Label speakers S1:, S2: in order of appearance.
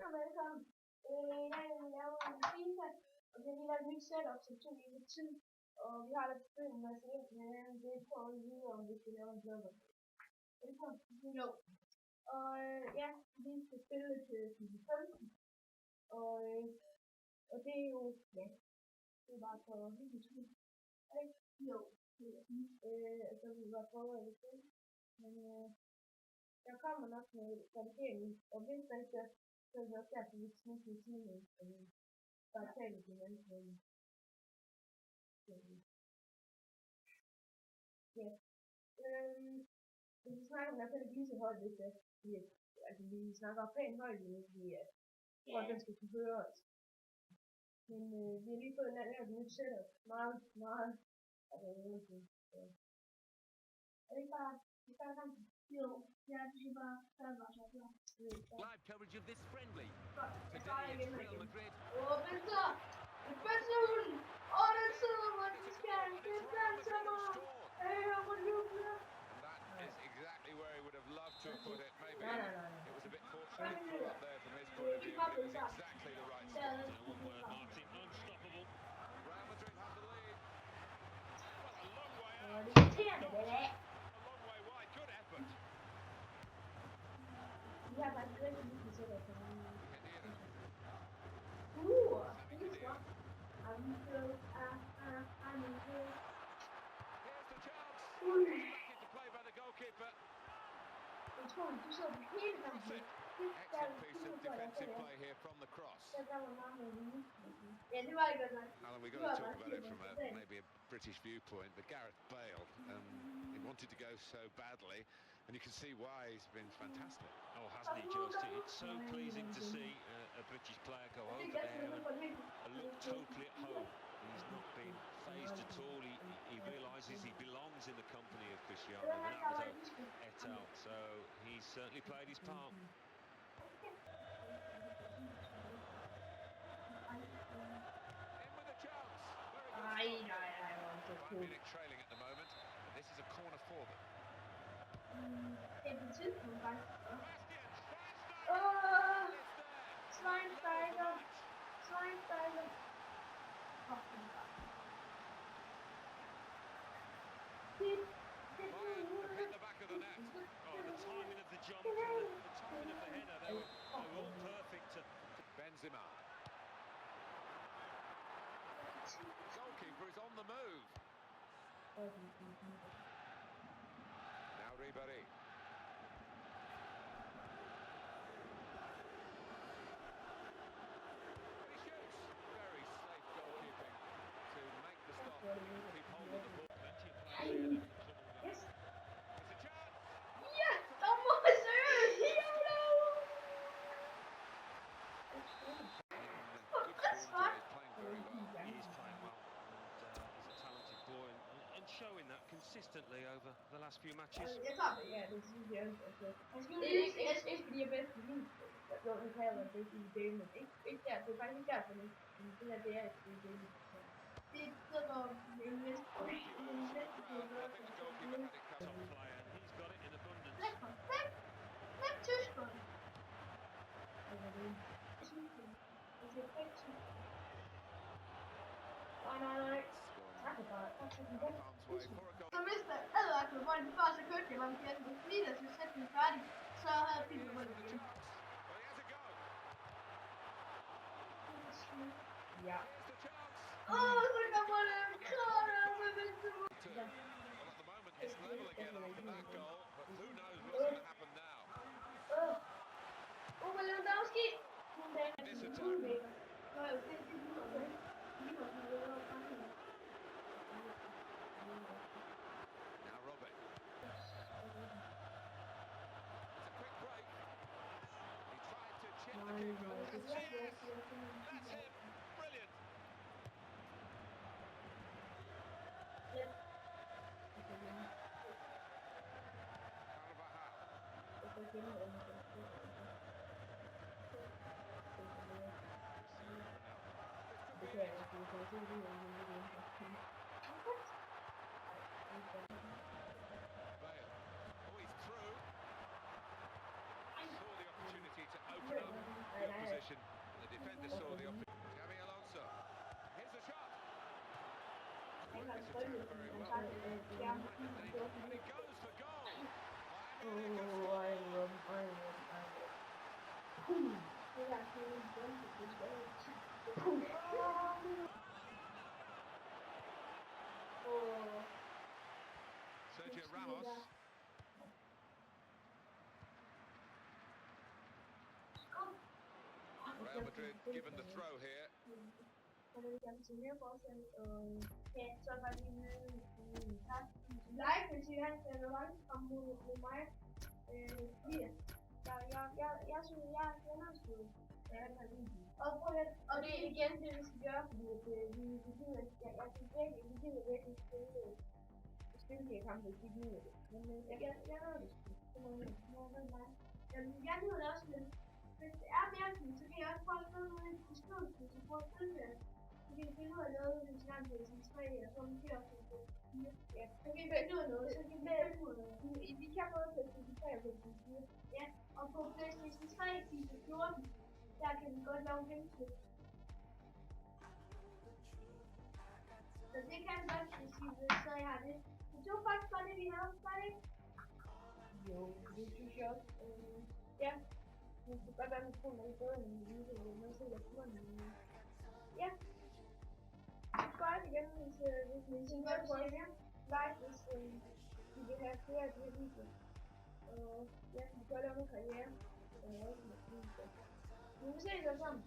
S1: og velkommen. Jeg laver en FIFA, og det er lige et nyt setup, som tog lidt tid. Og vi har lidt besøg med os ind, men det er på at vide, om vi skal lave en blogger. Velkommen. Jo. Og ja, vi skal spille til FIFA 15. Og det er jo, ja, det er bare for hyggens skyld. Jo. Så vi bare prøve at det. Men der kommer nok noget redigering, og hvis der ikke er, så er det også derfor, vi snikker i timen, og vi bare taler til hinanden. Ja. Vi snakker i hvert fald ikke lige så højt, hvis vi snakker pænt højt, hvis vi for at den skal kunne høre os. Men vi har lige fået lavet et nyt setup. Meget. Og det er virkelig. Er det ikke bare kampen? Jo, ja, det er bare så klar.
S2: Live coverage of this friendly.
S1: Today it's
S2: Real Madrid.
S1: Venter! Det bedste hund! Og den sidder, hvor den skal! Det er Benzema! Hvor jubler!
S2: That is exactly where he would have loved to have put it. Maybe it was a bit fortunate up there from his point of view, but it was exactly the right spot.
S3: One word, Martin, unstoppable.
S2: Real Madrid have the lead. Well, a long way out. A long way wide. Good effort.
S1: Vi har faktisk rigtig lidt setup for den. Det er godt.
S2: Here's the chance. Back into play by the goalkeeper.
S1: Jeg tror, du så den hele kampen.
S2: Excellent piece of defensive play here from the cross.
S1: Ja, det var ikke godt nok.
S2: Alan, we've got to talk about it from maybe a British viewpoint, but Gareth Bale, he wanted to go so badly, and you can see why. He's been fantastic.
S3: Oh, hasn't he just? It's so pleasing to see a British player go over there and look totally at home. He's not been phased at all. He realises he belongs in the company of Cristiano Ronaldo et al. So he's certainly played his part.
S2: Munich trailing at the moment, but this is a corner for them.
S1: Schweinsteiger.
S2: Hit the back of the net.
S3: Oh, the timing of the jump and the timing of the header, they were all perfect.
S2: Benzema. Goalkeeper is on the move. Now Ribéry. He shoots. Very safe goalkeeping to make the stop. Keep hold of the ball.
S3: Plenty of players here.
S1: Yes.
S2: It's a chance.
S1: Yes! Dat was er!
S3: He is playing well, and he's a talented boy, and showing that consistently over the last few matches.
S1: Jeg tager det, ja, det synes jeg også. Det er ikke fordi jeg er bedst til min. Jeg tror, det kalder det i game, men ikke der. Det er faktisk ikke derfor, det her det er et game. Det er så godt, det er næsten.
S3: Top player, he's got it in abundance.
S1: Hvem tysker? Nej. Så mister Edvard bolden de første kødte, jeg var med fjenden. Hvis lige der skulle sætte den færdig, så havde jeg fint bolden igen. Ja. Så kommer den klare med Benzema.
S2: It's level again after that goal, but who knows what's going to happen now.
S1: Lewandowski.
S2: This attack. Now Robert. It's a quick break. He tried to chip the keeper. That's it. Brilliant. Bale. Oh, he's through. Saw the opportunity to open up the opposition. just saw the opportunity. Xabi Alonso. Here's the shot.
S1: Han har
S2: It's a
S1: trykket,
S2: turn very
S1: han
S2: well.
S1: tager fjerne
S2: And it goes for goal.
S1: Det er altså en
S2: Sergio Ramos. Real Madrid given the throw here.
S1: Så vil jeg til mere forskel, ja, så var det en tak. Like, hvis I har en relevant om mod mig, fordi jeg synes, jeg er underskud. Ja, det er det. Og det er igen det, vi skal gøre, fordi vi gider, jeg synes virkelig, vi gider virkelig spille de her kampe, hvis vi gider det. Men jeg ved det sgu. Det må være mig. Jeg gider det også, men hvis det er mere sådan, så kan jeg også prøve at skrive nogle af de beskrivelser, så prøve at følge det. Fordi det nu er lavet en gang til sådan 3, og så er det også sådan 4. Ja, så kan vi vælge noget, så kan vi vælge noget. Vi kan både PlayStation 3 og PlayStation 4. Ja, og på PlayStation 3 FIFA 14, der kan vi godt lave gennemsnit. Så det kan vi godt, hvis vi vil, så jeg har det. Men det var faktisk bare det, vi havde, var det ikke? Jo, det synes jeg også. Ja, det kunne godt være, at vi får noget bedre end vi lige vil, men så er det kun ja. Subscribe igen, hvis I vil prøve at like, hvis I vil have flere af de her videoer. Og ja, vi kan lave noget karriere. Vi vil se det sammen.